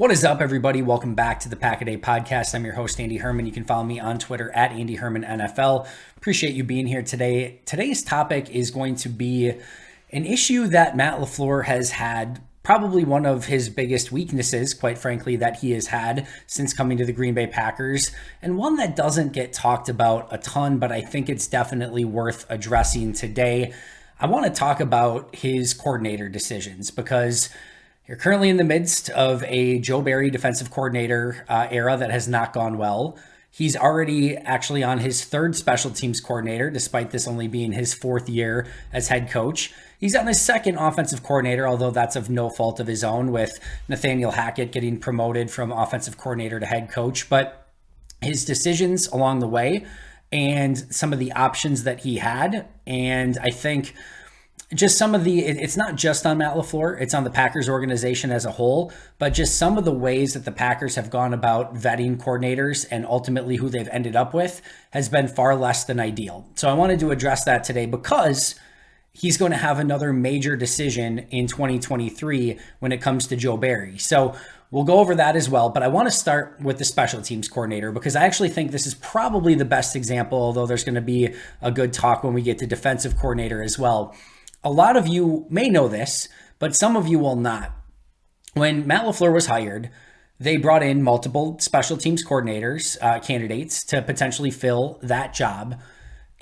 What is up, everybody? Welcome back to the Pack a Day podcast. I'm your host, Andy Herman. You can follow me on Twitter at Andy Herman NFL. Appreciate you being here today. Today's topic is going to be an issue that Matt LaFleur has had, probably one of his biggest weaknesses, quite frankly, that he has had since coming to the Green Bay Packers, and one that doesn't get talked about a ton, but I think it's definitely worth addressing today. I want to talk about his coordinator decisions because you're currently in the midst of a Joe Barry defensive coordinator era that has not gone well. He's already actually on his third special teams coordinator, despite this only being his fourth year as head coach. He's on his second offensive coordinator, although that's of no fault of his own, with Nathaniel Hackett getting promoted from offensive coordinator to head coach. But his decisions along the way and some of the options that he had, and I think just some of it's not just on Matt LaFleur, it's on the Packers organization as a whole, but just some of the ways that the Packers have gone about vetting coordinators and ultimately who they've ended up with has been far less than ideal. So I wanted to address that today because he's going to have another major decision in 2023 when it comes to Joe Barry. So we'll go over that as well, but I want to start with the special teams coordinator because I actually think this is probably the best example, although there's going to be a good talk when we get to defensive coordinator as well. A lot of you may know this, but some of you will not. When Matt LaFleur was hired, they brought in multiple special teams coordinators, candidates to potentially fill that job.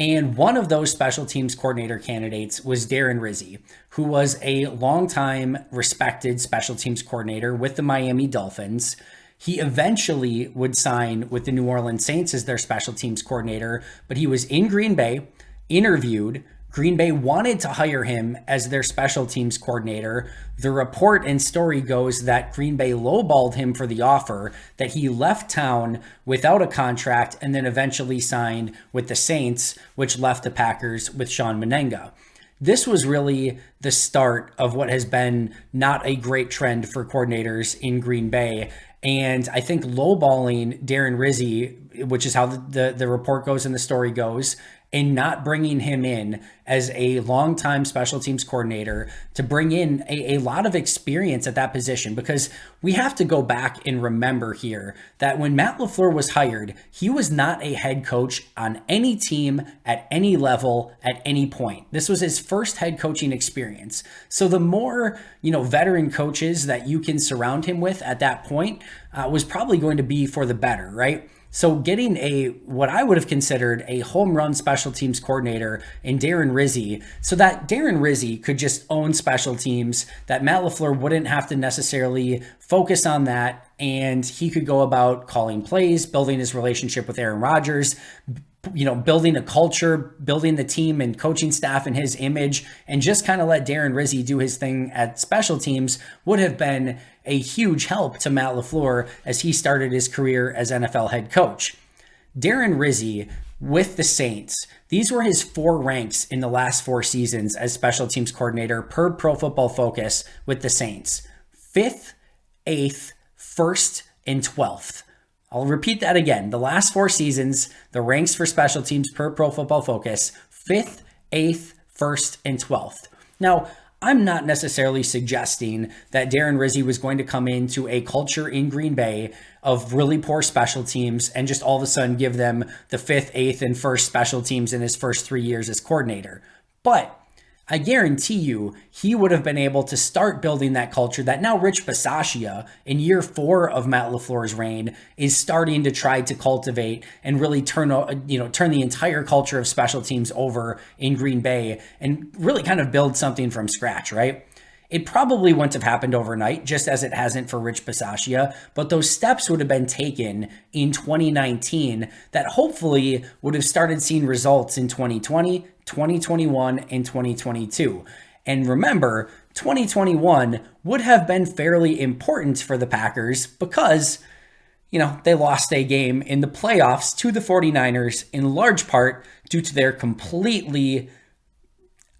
And one of those special teams coordinator candidates was Darren Rizzi, who was a longtime respected special teams coordinator with the Miami Dolphins. He eventually would sign with the New Orleans Saints as their special teams coordinator, but he was in Green Bay, interviewed. Green Bay wanted to hire him as their special teams coordinator. The report and story goes that Green Bay lowballed him for the offer, that he left town without a contract and then eventually signed with the Saints, which left the Packers with Sean Menenga. This was really the start of what has been not a great trend for coordinators in Green Bay. And I think lowballing Darren Rizzi, which is how the report goes and the story goes, and not bringing him in as a longtime special teams coordinator to bring in a lot of experience at that position, because we have to go back and remember here that when Matt LaFleur was hired, he was not a head coach on any team at any level at any point. This was his first head coaching experience. So the more, veteran coaches that you can surround him with at that point was probably going to be for the better, right? So getting what I would have considered a home run special teams coordinator in Darren Rizzi, so that Darren Rizzi could just own special teams, that Matt LaFleur wouldn't have to necessarily focus on that, and he could go about calling plays, building his relationship with Aaron Rodgers, building a culture, building the team and coaching staff in his image, and just kind of let Darren Rizzi do his thing at special teams would have been a huge help to Matt LaFleur as he started his career as NFL head coach. Darren Rizzi with the Saints, these were his 4 ranks in the last 4 seasons as special teams coordinator per Pro Football Focus with the Saints. 5th, 8th, 1st, and 12th. I'll repeat that again. The last 4 seasons, the ranks for special teams per Pro Football Focus, 5th, 8th, 1st, and 12th. Now, I'm not necessarily suggesting that Darren Rizzi was going to come into a culture in Green Bay of really poor special teams and just all of a sudden give them the 5th, 8th, and 1st special teams in his first 3 years as coordinator. But I guarantee you he would have been able to start building that culture that now Rich Bisaccia in year 4 of Matt LaFleur's reign is starting to try to cultivate and really turn the entire culture of special teams over in Green Bay and really kind of build something from scratch, right? It probably wouldn't have happened overnight, just as it hasn't for Rich Bisaccia, but those steps would have been taken in 2019 that hopefully would have started seeing results in 2020, 2021, and 2022. And remember, 2021 would have been fairly important for the Packers because, they lost a game in the playoffs to the 49ers in large part due to their completely,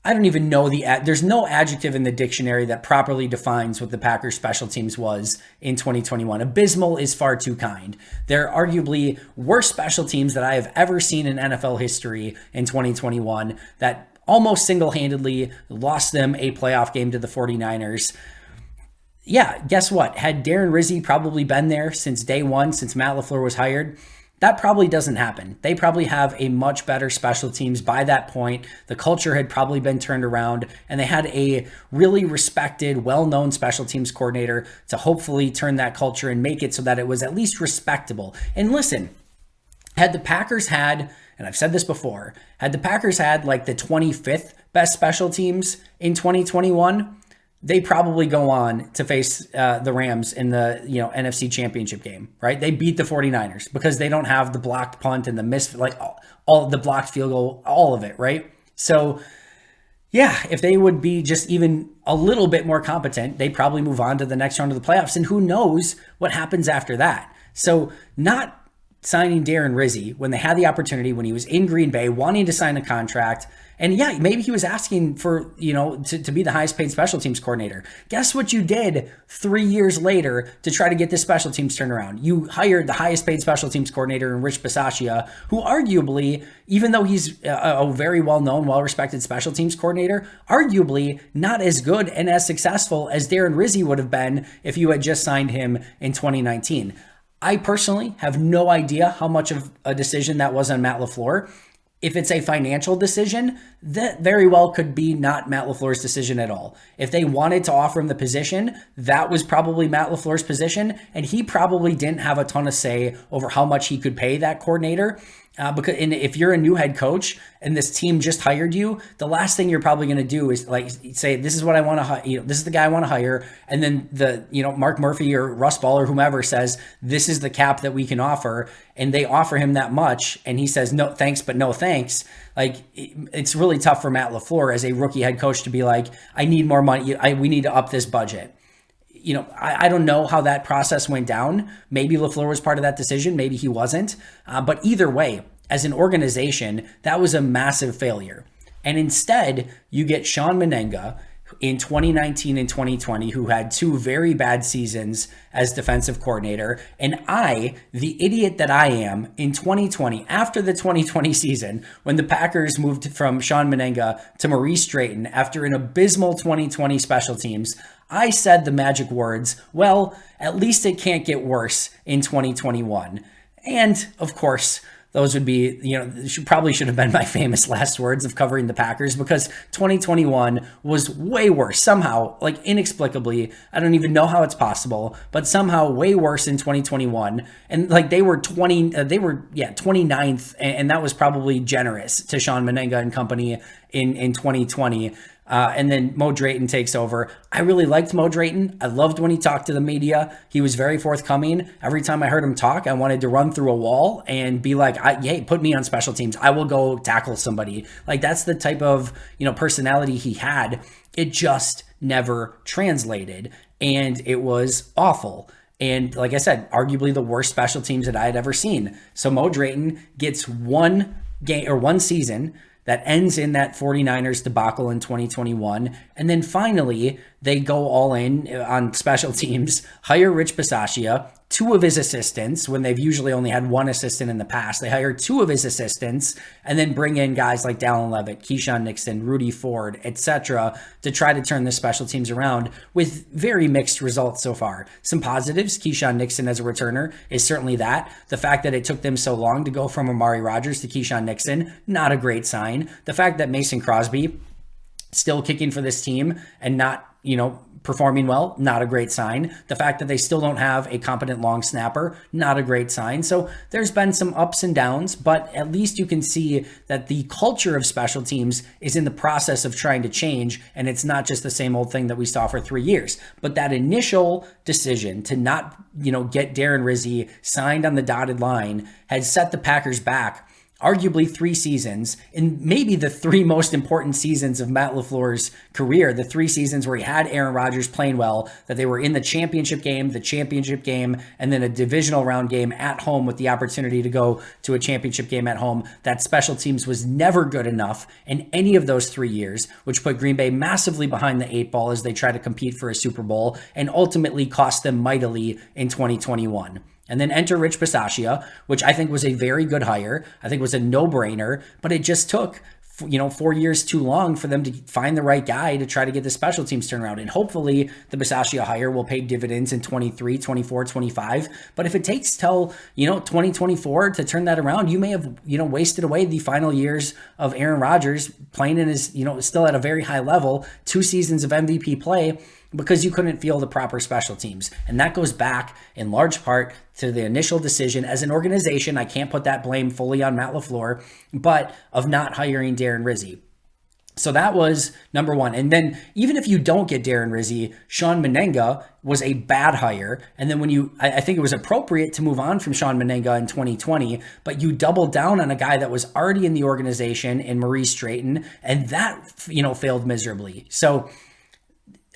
I don't even know there's no adjective in the dictionary that properly defines what the Packers special teams was in 2021. Abysmal is far too kind. They're arguably worst special teams that I have ever seen in NFL history in 2021 that almost single-handedly lost them a playoff game to the 49ers. yeah, guess what? Had Darren Rizzi probably been there since day one, since Matt LaFleur was hired, that probably doesn't happen. They probably have a much better special teams by that point. The culture had probably been turned around, and they had a really respected, well-known special teams coordinator to hopefully turn that culture and make it so that it was at least respectable. And listen, had the Packers had, and I've said this before, had the Packers had like the 25th best special teams in 2021, they probably go on to face the Rams in the NFC Championship game, right? They beat the 49ers because they don't have the blocked punt and the missed, like all the blocked field goal, all of it, right? So yeah, if they would be just even a little bit more competent, they probably move on to the next round of the playoffs, and who knows what happens after that. So not signing Darren Rizzi when they had the opportunity, when he was in Green Bay wanting to sign a contract. And yeah, maybe he was asking for, to be the highest paid special teams coordinator. Guess what you did 3 years later to try to get this special teams turned around? You hired the highest paid special teams coordinator in Rich Bisaccia, who arguably, even though he's a very well-known, well-respected special teams coordinator, arguably not as good and as successful as Darren Rizzi would have been if you had just signed him in 2019. I personally have no idea how much of a decision that was on Matt LaFleur. If it's a financial decision, that very well could be not Matt LaFleur's decision at all. If they wanted to offer him the position, that was probably Matt LaFleur's position, and he probably didn't have a ton of say over how much he could pay that coordinator. Because if you're a new head coach and this team just hired you, the last thing you're probably going to do is like say, this is what I want to hire. This is the guy I want to hire. And then Mark Murphy or Russ Ball or whomever says, this is the cap that we can offer. And they offer him that much. And he says, no, thanks, but no thanks. Like it's really tough for Matt LaFleur as a rookie head coach to be like, I need more money. We need to up this budget. I don't know how that process went down. Maybe LaFleur was part of that decision. Maybe he wasn't. But either way, as an organization, that was a massive failure. And instead, you get Sean Menenga in 2019 and 2020, who had two very bad seasons as defensive coordinator. And I, the idiot that I am, in 2020, after the 2020 season, when the Packers moved from Sean Menenga to Maurice Drayton after an abysmal 2020 special teams, I said the magic words, well, at least it can't get worse in 2021. And of course, those would be, probably should have been my famous last words of covering the Packers, because 2021 was way worse somehow, like inexplicably. I don't even know how it's possible, but somehow way worse in 2021. And like they were 29th, and that was probably generous to Sean Menenga and company in 2020. And then Mo Drayton takes over. I really liked Mo Drayton. I loved when he talked to the media. He was very forthcoming. Every time I heard him talk, I wanted to run through a wall and be like, hey, put me on special teams. I will go tackle somebody. Like that's the type of, personality he had. It just never translated, and it was awful. And like I said, arguably the worst special teams that I had ever seen. So Mo Drayton gets one game or one season that ends in that 49ers debacle in 2021. And then finally, they go all in on special teams, hire Rich Bisaccia, two of his assistants, when they've usually only had one assistant in the past. They hire two of his assistants and then bring in guys like Dallin Levitt, Keyshawn Nixon, Rudy Ford, etc. to try to turn the special teams around with very mixed results so far. Some positives, Keyshawn Nixon as a returner is certainly that. The fact that it took them so long to go from Amari Rodgers to Keyshawn Nixon, not a great sign. The fact that Mason Crosby still kicking for this team and not, performing well, not a great sign. The fact that they still don't have a competent long snapper, not a great sign. So there's been some ups and downs, but at least you can see that the culture of special teams is in the process of trying to change, and it's not just the same old thing that we saw for 3 years. But that initial decision to not, get Darren Rizzi signed on the dotted line has set the Packers back arguably 3 seasons, and maybe the 3 most important seasons of Matt LaFleur's career, the 3 seasons where he had Aaron Rodgers playing well, that they were in the championship game, and then a divisional round game at home with the opportunity to go to a championship game at home. That special teams was never good enough in any of those 3 years, which put Green Bay massively behind the 8 ball as they try to compete for a Super Bowl, and ultimately cost them mightily in 2021. And then enter Rich Bisaccia, which I think was a very good hire. I think was a no-brainer, but it just took 4 years too long for them to find the right guy to try to get the special teams turned around. And hopefully the Bisaccia hire will pay dividends in 23, 24, 25. But if it takes till, 2024 to turn that around, you may have, wasted away the final years of Aaron Rodgers playing in his, still at a very high level, 2 seasons of MVP play, because you couldn't field the proper special teams. And that goes back in large part to the initial decision as an organization. I can't put that blame fully on Matt LaFleur, but of not hiring Darren Rizzi. So that was number one. And then even if you don't get Darren Rizzi, Sean Menenga was a bad hire. And then I think it was appropriate to move on from Sean Menenga in 2020, but you doubled down on a guy that was already in the organization in Maurice Drayton, and that, failed miserably. So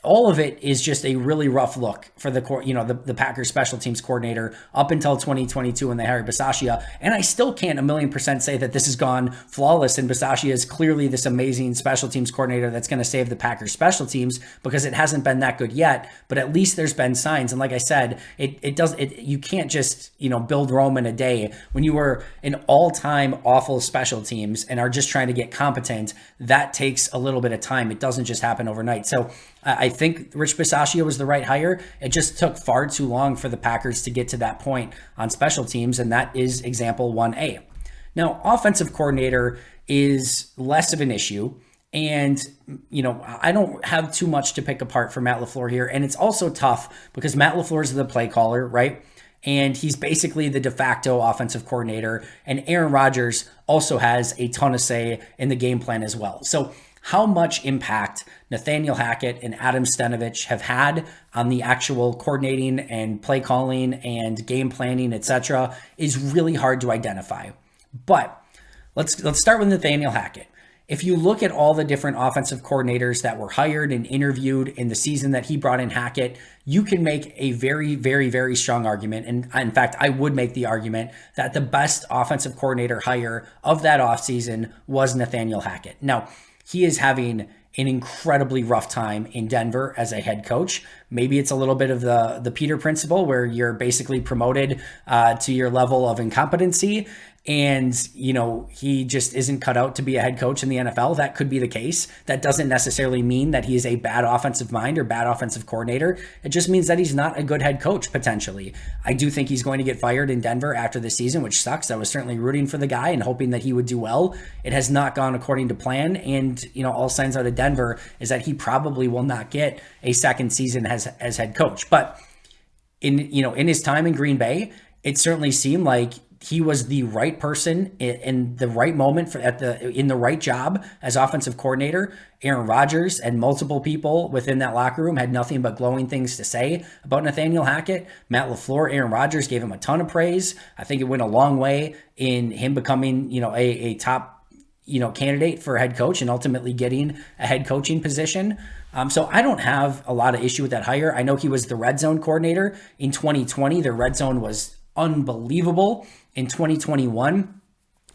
all of it is just a really rough look for the Packers special teams coordinator up until 2022 when they hired Bisaccia. And I still can't 1,000,000% say that this has gone flawless and Bisaccia is clearly this amazing special teams coordinator that's going to save the Packers special teams, because it hasn't been that good yet. But at least there's been signs. And like I said, you can't just, build Rome in a day. When you were an all-time awful special teams and are just trying to get competent, that takes a little bit of time. It doesn't just happen overnight. So I think Rich Bisaccia was the right hire. It just took far too long for the Packers to get to that point on special teams, and that is example 1A. Now, offensive coordinator is less of an issue, and I don't have too much to pick apart for Matt LaFleur here, and it's also tough because Matt LaFleur is the play caller, right? And he's basically the de facto offensive coordinator, and Aaron Rodgers also has a ton of say in the game plan as well. So how much impact Nathaniel Hackett and Adam Stenavich have had on the actual coordinating and play calling and game planning, etc., is really hard to identify. But let's start with Nathaniel Hackett. If you look at all the different offensive coordinators that were hired and interviewed in the season that he brought in Hackett, you can make a very, very, very strong argument. And in fact, I would make the argument that the best offensive coordinator hire of that offseason was Nathaniel Hackett. Now, he is having an incredibly rough time in Denver as a head coach. Maybe it's a little bit of the Peter principle where you're basically promoted to your level of incompetency. And, he just isn't cut out to be a head coach in the NFL. That could be the case. That doesn't necessarily mean that he is a bad offensive mind or bad offensive coordinator. It just means that he's not a good head coach, potentially. I do think he's going to get fired in Denver after the season, which sucks. I was certainly rooting for the guy and hoping that he would do well. It has not gone according to plan. And, all signs out of Denver is that he probably will not get a second season as head coach. But in his time in Green Bay, it certainly seemed like he was the right person in the right moment in the right job as offensive coordinator. Aaron Rodgers and multiple people within that locker room had nothing but glowing things to say about Nathaniel Hackett. Matt LaFleur, Aaron Rodgers gave him a ton of praise. I think it went a long way in him becoming, a top, candidate for a head coach and ultimately getting a head coaching position. So I don't have a lot of issue with that hire. I know he was the red zone coordinator in 2020. Their red zone was unbelievable. In 2021,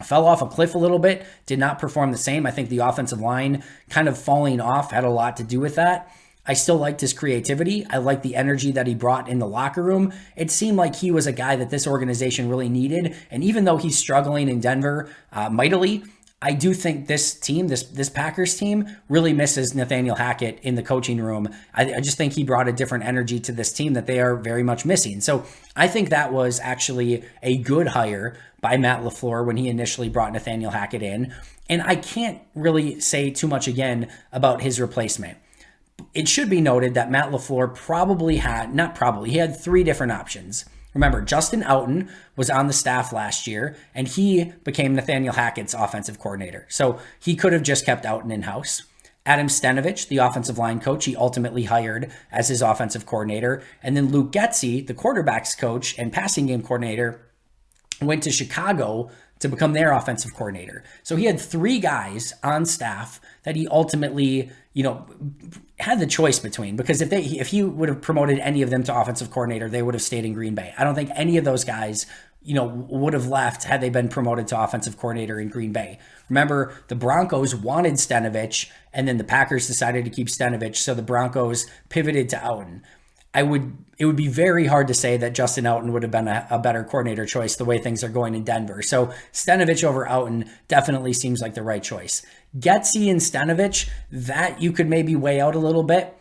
fell off a cliff a little bit, did not perform the same. I think the offensive line kind of falling off had a lot to do with that. I still liked his creativity. I liked the energy that he brought in the locker room. It seemed like he was a guy that this organization really needed. And even though he's struggling in Denver mightily, I do think this team, this Packers team, really misses Nathaniel Hackett in the coaching room. I just think he brought a different energy to this team that they are very much missing. So I think that was actually a good hire by Matt LaFleur when he initially brought Nathaniel Hackett in. And I can't really say too much again about his replacement. It should be noted that Matt LaFleur he had 3 different options. Remember, Justin Outen was on the staff last year, and he became Nathaniel Hackett's offensive coordinator. So he could have just kept Outen in-house. Adam Stenavich, the offensive line coach, he ultimately hired as his offensive coordinator. And then Luke Getsy, the quarterback's coach and passing game coordinator, went to Chicago to become their offensive coordinator. So he had 3 guys on staff that he ultimately, had the choice between, because if he would have promoted any of them to offensive coordinator, they would have stayed in Green Bay. I don't think any of those guys, would have left had they been promoted to offensive coordinator in Green Bay. Remember, the Broncos wanted Stenavich, and then the Packers decided to keep Stenavich, so the Broncos pivoted to Outen. It would be very hard to say that Justin Outen would have been a better coordinator choice the way things are going in Denver. So Stenavich over Outen definitely seems like the right choice. Getsy and Stenavich, that you could maybe weigh out a little bit.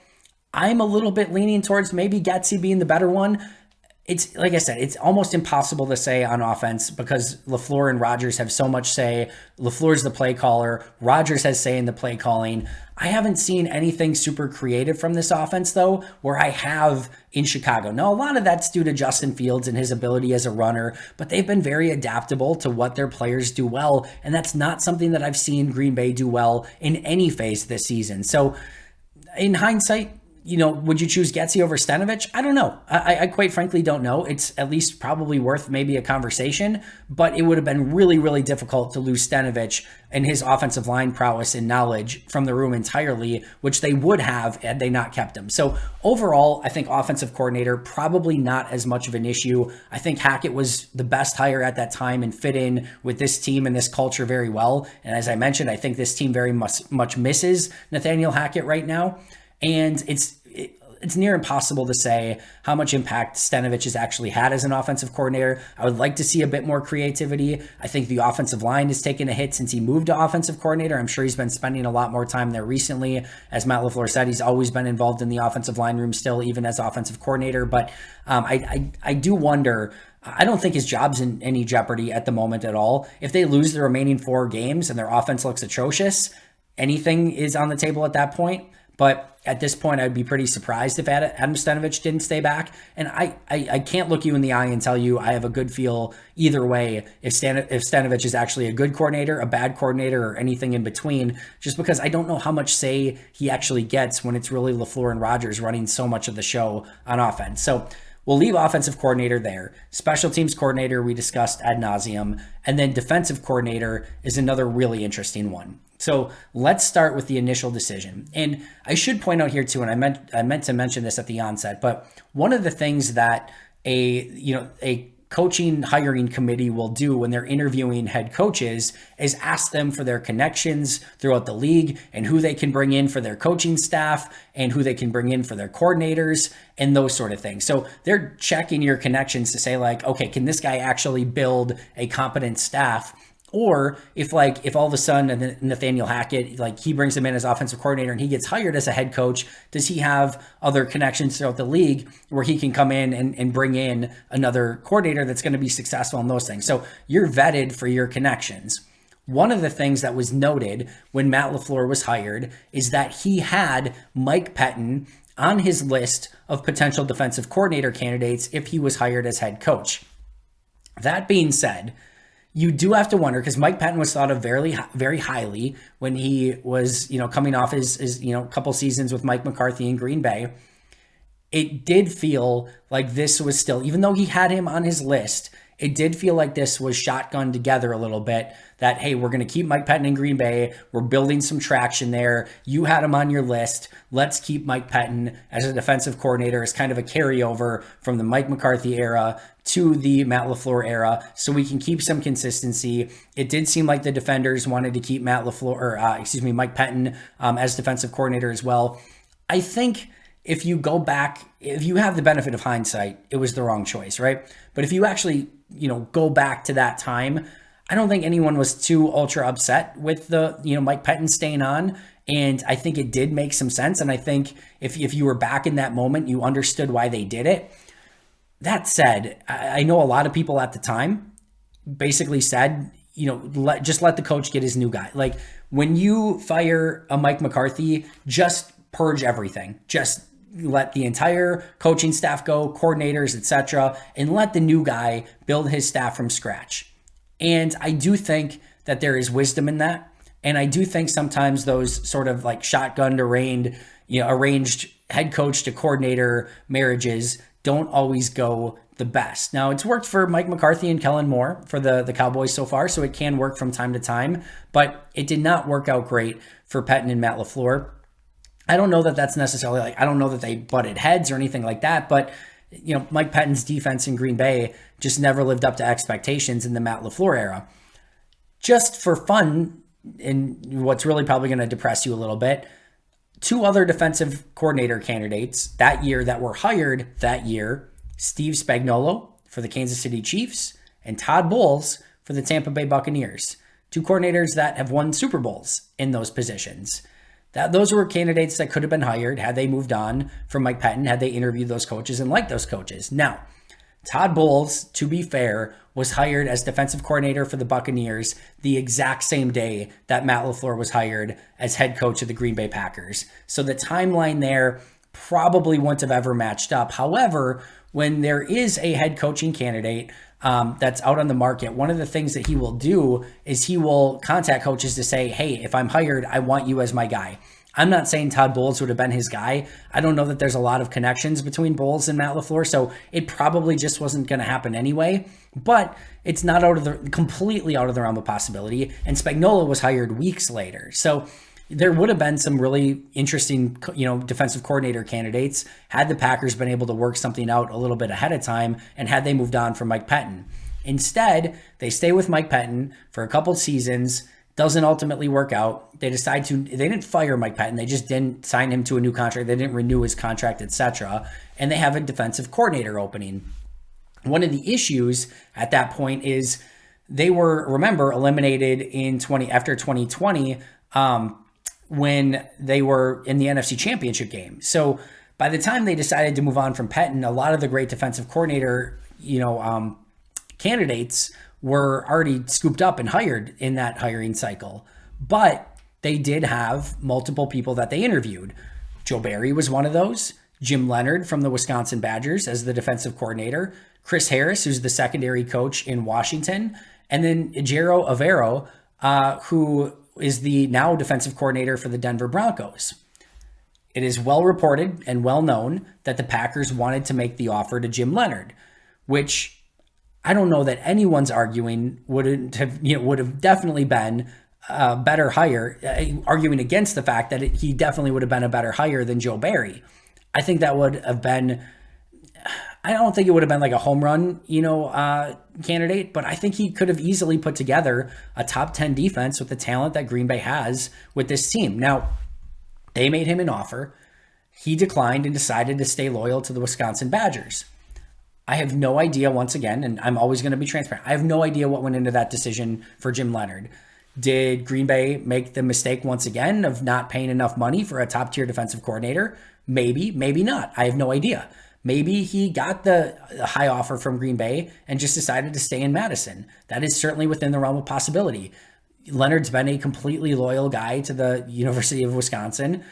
I'm a little bit leaning towards maybe Getsy being the better one. It's like I said, it's almost impossible to say on offense because LaFleur and Rodgers have so much say. LaFleur's the play caller. Rodgers has say in the play calling. I haven't seen anything super creative from this offense, though, where I have in Chicago. Now, a lot of that's due to Justin Fields and his ability as a runner, but they've been very adaptable to what their players do well, and that's not something that I've seen Green Bay do well in any phase this season. So, in hindsight, would you choose Getsy over Stenavich? I don't know. I quite frankly don't know. It's at least probably worth maybe a conversation, but it would have been really, really difficult to lose Stenavich and his offensive line prowess and knowledge from the room entirely, which they would have had they not kept him. So overall, I think offensive coordinator, probably not as much of an issue. I think Hackett was the best hire at that time and fit in with this team and this culture very well. And as I mentioned, I think this team very much misses Nathaniel Hackett right now. And it's near impossible to say how much impact Stenavich has actually had as an offensive coordinator. I would like to see a bit more creativity. I think the offensive line has taken a hit since he moved to offensive coordinator. I'm sure he's been spending a lot more time there recently. As Matt LaFleur said, he's always been involved in the offensive line room still, even as offensive coordinator. But I do wonder. I don't think his job's in any jeopardy at the moment at all. If they lose the remaining 4 games and their offense looks atrocious, anything is on the table at that point. But at this point, I'd be pretty surprised if Adam Stenavich didn't stay back. And I can't look you in the eye and tell you I have a good feel either way if Stenavich is actually a good coordinator, a bad coordinator, or anything in between, just because I don't know how much say he actually gets when it's really LaFleur and Rodgers running so much of the show on offense. So we'll leave offensive coordinator there. Special teams coordinator we discussed ad nauseum. And then defensive coordinator is another really interesting one. So let's start with the initial decision. And I should point out here too, and I meant to mention this at the onset, but one of the things that a coaching hiring committee will do when they're interviewing head coaches is ask them for their connections throughout the league and who they can bring in for their coaching staff and who they can bring in for their coordinators and those sort of things. So they're checking your connections to say like, okay, can this guy actually build a competent staff? Or if all of a sudden Nathaniel Hackett, he brings him in as offensive coordinator and he gets hired as a head coach, does he have other connections throughout the league where he can come in and bring in another coordinator that's going to be successful in those things? So you're vetted for your connections. One of the things that was noted when Matt LaFleur was hired is that he had Mike Pettin on his list of potential defensive coordinator candidates if he was hired as head coach. That being said, you do have to wonder, because Mike Pettin was thought of very, very highly when he was, coming off his couple seasons with Mike McCarthy in Green Bay. It did feel like this was still, even though he had him on his list, it did feel like this was shotgunned together a little bit, that, hey, we're going to keep Mike Pettin in Green Bay. We're building some traction there. You had him on your list. Let's keep Mike Pettin as a defensive coordinator as kind of a carryover from the Mike McCarthy era to the Matt LaFleur era, so we can keep some consistency. It did seem like the defenders wanted to keep Mike Pettin as defensive coordinator as well. I think if you go back, if you have the benefit of hindsight, it was the wrong choice, right? But if you actually, go back to that time, I don't think anyone was too ultra upset with the, Mike Pettin staying on. And I think it did make some sense. And I think if you were back in that moment, you understood why they did it. That said, I know a lot of people at the time basically said, just let the coach get his new guy. Like, when you fire a Mike McCarthy, just purge everything. Just let the entire coaching staff go, coordinators, etc., and let the new guy build his staff from scratch. And I do think that there is wisdom in that. And I do think sometimes those sort of like shotgun arranged head coach to coordinator marriages don't always go the best. Now, it's worked for Mike McCarthy and Kellen Moore for the Cowboys so far, so it can work from time to time, but it did not work out great for Pettin and Matt LaFleur. I don't know that that's necessarily I don't know that they butted heads or anything like that, but Mike Pettin's defense in Green Bay just never lived up to expectations in the Matt LaFleur era. Just for fun, and what's really probably going to depress you a little bit, 2 other defensive coordinator candidates that year that were hired that year, Steve Spagnuolo for the Kansas City Chiefs and Todd Bowles for the Tampa Bay Buccaneers. two coordinators that have won Super Bowls in those positions. Those were candidates that could have been hired had they moved on from Mike Pettin, had they interviewed those coaches and liked those coaches. Now, Todd Bowles, to be fair, was hired as defensive coordinator for the Buccaneers the exact same day that Matt LaFleur was hired as head coach of the Green Bay Packers. So the timeline there probably wouldn't have ever matched up. However, when there is a head coaching candidate that's out on the market, one of the things that he will do is he will contact coaches to say, hey, if I'm hired, I want you as my guy. I'm not saying Todd Bowles would have been his guy. I don't know that there's a lot of connections between Bowles and Matt LaFleur, so it probably just wasn't going to happen anyway. But it's not completely out of the realm of possibility. And Spagnuolo was hired weeks later. So there would have been some really interesting, defensive coordinator candidates had the Packers been able to work something out a little bit ahead of time and had they moved on from Mike Pettin. Instead, they stay with Mike Pettin for a couple seasons, doesn't ultimately work out. They didn't fire Mike Pettin. They just didn't sign him to a new contract. They didn't renew his contract, etc. And they have a defensive coordinator opening. One of the issues at that point is they were, remember, eliminated after 2020, when they were in the NFC Championship game. So by the time they decided to move on from Pettin, a lot of the great defensive coordinator, candidates were already scooped up and hired in that hiring cycle. But they did have multiple people that they interviewed. Joe Barry was one of those. Jim Leonard from the Wisconsin Badgers as the defensive coordinator. Chris Harris, who's the secondary coach in Washington. And then Ejiro Evero, who is the now defensive coordinator for the Denver Broncos. It is well reported and well known that the Packers wanted to make the offer to Jim Leonard, which I don't know that anyone's arguing would have definitely been a better hire, arguing against the fact that he definitely would have been a better hire than Joe Barry. I think that would have been, I don't think it would have been like a home run, candidate, but I think he could have easily put together a top 10 defense with the talent that Green Bay has with this team. Now, they made him an offer. He declined and decided to stay loyal to the Wisconsin Badgers. I have no idea, once again, and I'm always going to be transparent, I have no idea what went into that decision for Jim Leonard. Did Green Bay make the mistake once again of not paying enough money for a top-tier defensive coordinator? Maybe, maybe not. I have no idea. Maybe he got the high offer from Green Bay and just decided to stay in Madison. That is certainly within the realm of possibility. Leonard's been a completely loyal guy to the University of Wisconsin.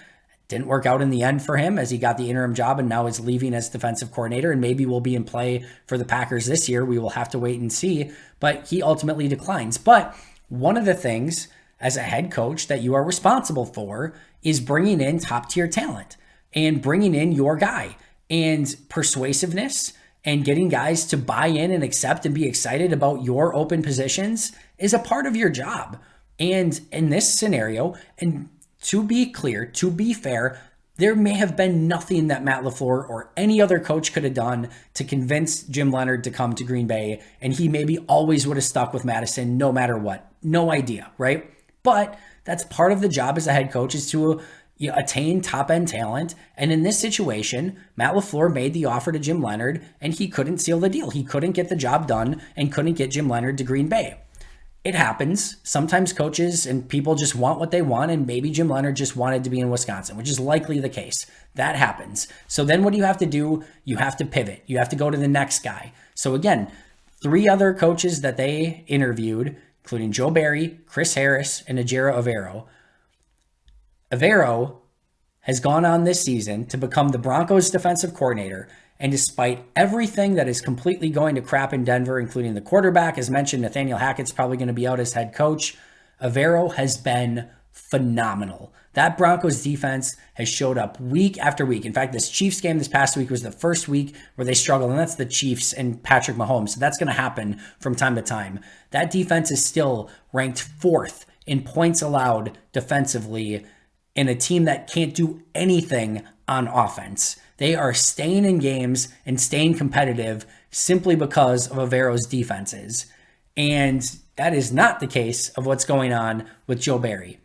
Didn't work out in the end for him as he got the interim job and now is leaving as defensive coordinator and maybe will be in play for the Packers this year. We will have to wait and see, but he ultimately declines. But one of the things as a head coach that you are responsible for is bringing in top tier talent and bringing in your guy, and persuasiveness and getting guys to buy in and accept and be excited about your open positions is a part of your job. And in this scenario, and to be clear, to be fair, there may have been nothing that Matt LaFleur or any other coach could have done to convince Jim Leonard to come to Green Bay, and he maybe always would have stuck with Madison no matter what. No idea, right? But that's part of the job as a head coach, is to attain top-end talent. And in this situation, Matt LaFleur made the offer to Jim Leonard, and he couldn't seal the deal. He couldn't get the job done and couldn't get Jim Leonard to Green Bay. It happens. Sometimes coaches and people just want what they want, and maybe Jim Leonard just wanted to be in Wisconsin, which is likely the case. That happens. So then what do you have to do? You have to pivot. You have to go to the next guy. So again, 3 other coaches that they interviewed, including Joe Barry, Chris Harris, and Ejiro Evero. Evero has gone on this season to become the Broncos defensive coordinator. And despite everything that is completely going to crap in Denver, including the quarterback, as mentioned, Nathaniel Hackett's probably going to be out as head coach, Evero has been phenomenal. That Broncos defense has showed up week after week. In fact, this Chiefs game this past week was the first week where they struggled, and that's the Chiefs and Patrick Mahomes. So that's going to happen from time to time. That defense is still ranked 4th in points allowed defensively in a team that can't do anything on offense. They are staying in games and staying competitive simply because of Avero's defenses. And that is not the case of what's going on with Joe Barry.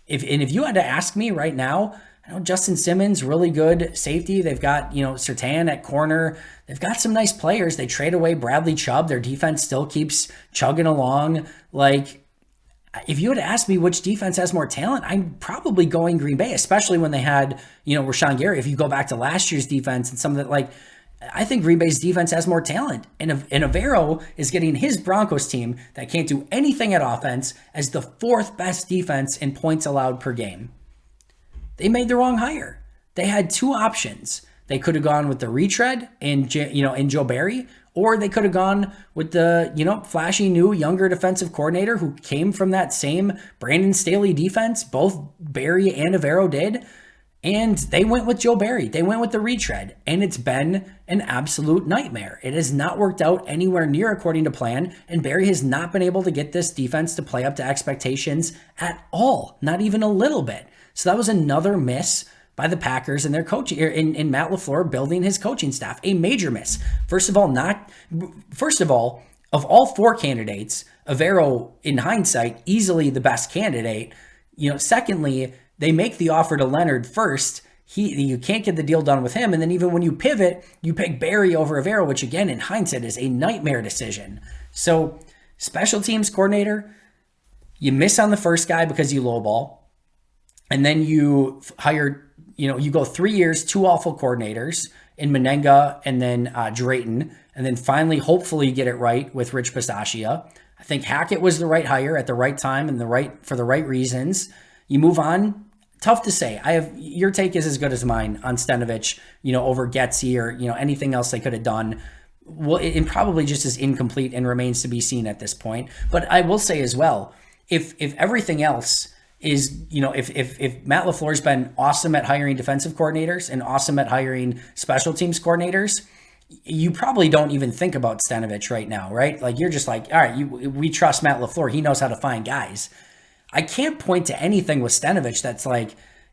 If you had to ask me right now, I know Justin Simmons, really good safety. They've got, Surtain at corner. They've got some nice players. They trade away Bradley Chubb. Their defense still keeps chugging along. Like, if you had asked me which defense has more talent, I'm probably going Green Bay, especially when they had, Rashawn Gary. If you go back to last year's defense and some of that, I think Green Bay's defense has more talent. And Avero is getting his Broncos team that can't do anything at offense as the fourth best defense in points allowed per game. They made the wrong hire. They had two options. They could have gone with the retread in Joe Barry, or they could have gone with the, flashy new younger defensive coordinator who came from that same Brandon Staley defense. Both Barry and Avero did. And they went with Joe Barry. They went with the retread. And it's been an absolute nightmare. It has not worked out anywhere near according to plan. And Barry has not been able to get this defense to play up to expectations at all. Not even a little bit. So that was another miss by the Packers and their coach in Matt LaFleur building his coaching staff. A major miss. First of all, of all four candidates, Avero, in hindsight, easily the best candidate. Secondly, they make the offer to Leonard first. You can't get the deal done with him. And then even when you pivot, you pick Barry over Avero, which again, in hindsight, is a nightmare decision. So special teams coordinator, you miss on the first guy because you lowball. And then you hire, you go 3 years, two awful coordinators in Menenga and then Drayton. And then finally, hopefully get it right with Rich Bisaccia. I think Hackett was the right hire at the right time and for the right reasons. You move on. Tough to say. Your take is as good as mine on Stenovich, over Getsy or, anything else they could have done. Well, it probably just is incomplete and remains to be seen at this point. But I will say as well, if everything else is, if Matt LaFleur's been awesome at hiring defensive coordinators and awesome at hiring special teams coordinators, you probably don't even think about Stenovich right now, right? You're just all right, we trust Matt LaFleur. He knows how to find guys. I can't point to anything with Stenovich that's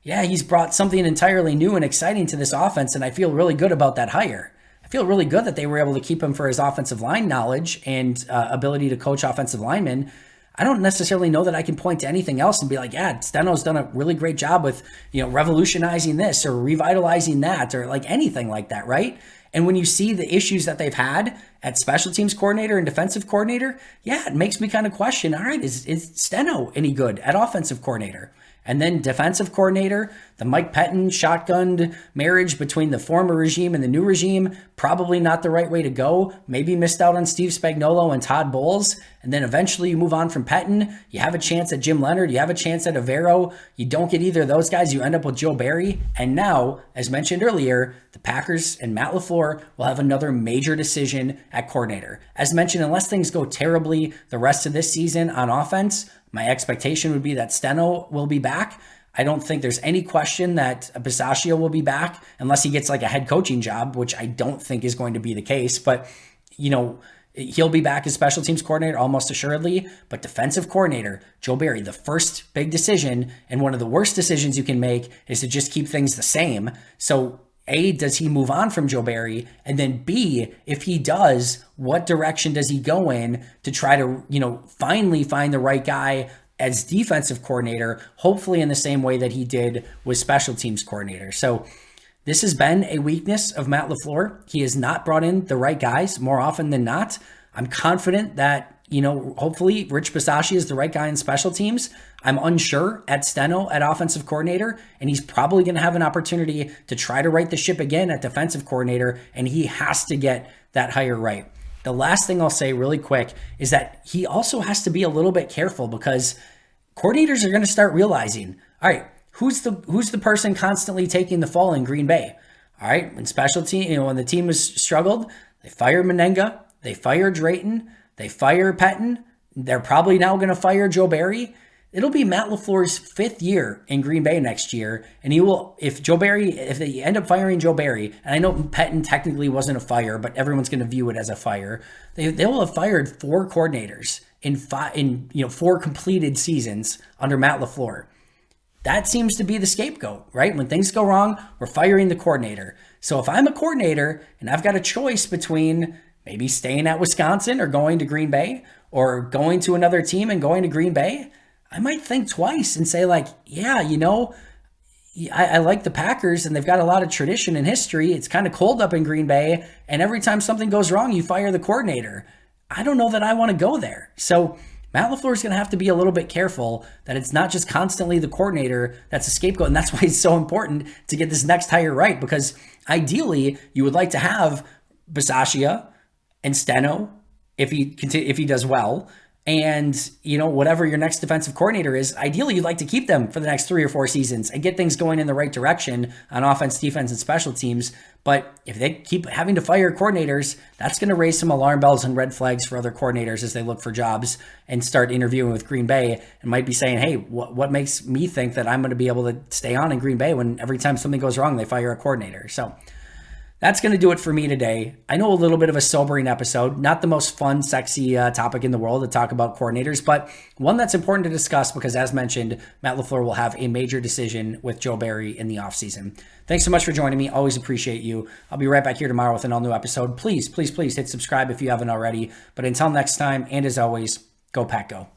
he's brought something entirely new and exciting to this offense, and I feel really good about that hire. I feel really good that they were able to keep him for his offensive line knowledge and ability to coach offensive linemen. I don't necessarily know that I can point to anything else and be Steno's done a really great job with, revolutionizing this or revitalizing that or anything like that, right? And when you see the issues that they've had at special teams coordinator and defensive coordinator, it makes me kind of question, all right, is Steno any good at offensive coordinator? And then defensive coordinator, the Mike Pettin shotgunned marriage between the former regime and the new regime, probably not the right way to go. Maybe missed out on Steve Spagnuolo and Todd Bowles. And then eventually you move on from Pettin. You have a chance at Jim Leonard. You have a chance at Avero. You don't get either of those guys. You end up with Joe Barry. And now, as mentioned earlier, the Packers and Matt LaFleur will have another major decision at coordinator. As mentioned, unless things go terribly the rest of this season on offense, my expectation would be that Steno will be back. I don't think there's any question that Bisaccia will be back unless he gets a head coaching job, which I don't think is going to be the case. But, he'll be back as special teams coordinator almost assuredly. But defensive coordinator, Joe Barry, the first big decision and one of the worst decisions you can make is to just keep things the same. So A, does he move on from Joe Barry? And then B, if he does, what direction does he go in to try to, finally find the right guy as defensive coordinator, hopefully in the same way that he did with special teams coordinator. So this has been a weakness of Matt LaFleur. He has not brought in the right guys more often than not. I'm confident that, hopefully Rich Bisaccia is the right guy in special teams. I'm unsure at Steno at offensive coordinator, and he's probably going to have an opportunity to try to right the ship again at defensive coordinator, and he has to get that hire right. The last thing I'll say really quick is that he also has to be a little bit careful because coordinators are going to start realizing, all right, who's the person constantly taking the fall in Green Bay? All right, when special team, when the team has struggled, they fire Menenga, they fire Drayton, they fire Pettin. They're probably now going to fire Joe Barry. It'll be Matt LaFleur's 5th year in Green Bay next year. And he will, if they end up firing Joe Barry, and I know Pettin technically wasn't a fire, but everyone's going to view it as a fire. They will have fired 4 coordinators in 4 completed seasons under Matt LaFleur. That seems to be the scapegoat, right? When things go wrong, we're firing the coordinator. So if I'm a coordinator and I've got a choice between maybe staying at Wisconsin or going to Green Bay or going to another team and going to Green Bay, I might think twice and say I like the Packers and they've got a lot of tradition and history. It's kind of cold up in Green Bay. And every time something goes wrong, you fire the coordinator. I don't know that I want to go there. So Matt LaFleur is going to have to be a little bit careful that it's not just constantly the coordinator that's a scapegoat. And that's why it's so important to get this next hire right, because ideally you would like to have Bisaccia and Steno if he does well. And, whatever your next defensive coordinator is, ideally you'd like to keep them for the next 3 or 4 seasons and get things going in the right direction on offense, defense, and special teams. But if they keep having to fire coordinators, that's going to raise some alarm bells and red flags for other coordinators as they look for jobs and start interviewing with Green Bay and might be saying, hey, what makes me think that I'm going to be able to stay on in Green Bay when every time something goes wrong, they fire a coordinator? So that's going to do it for me today. I know a little bit of a sobering episode, not the most fun, sexy topic in the world to talk about coordinators, but one that's important to discuss because, as mentioned, Matt LaFleur will have a major decision with Joe Barry in the offseason. Thanks so much for joining me. Always appreciate you. I'll be right back here tomorrow with an all-new episode. Please, please, please hit subscribe if you haven't already. But until next time, and as always, go Pack Go.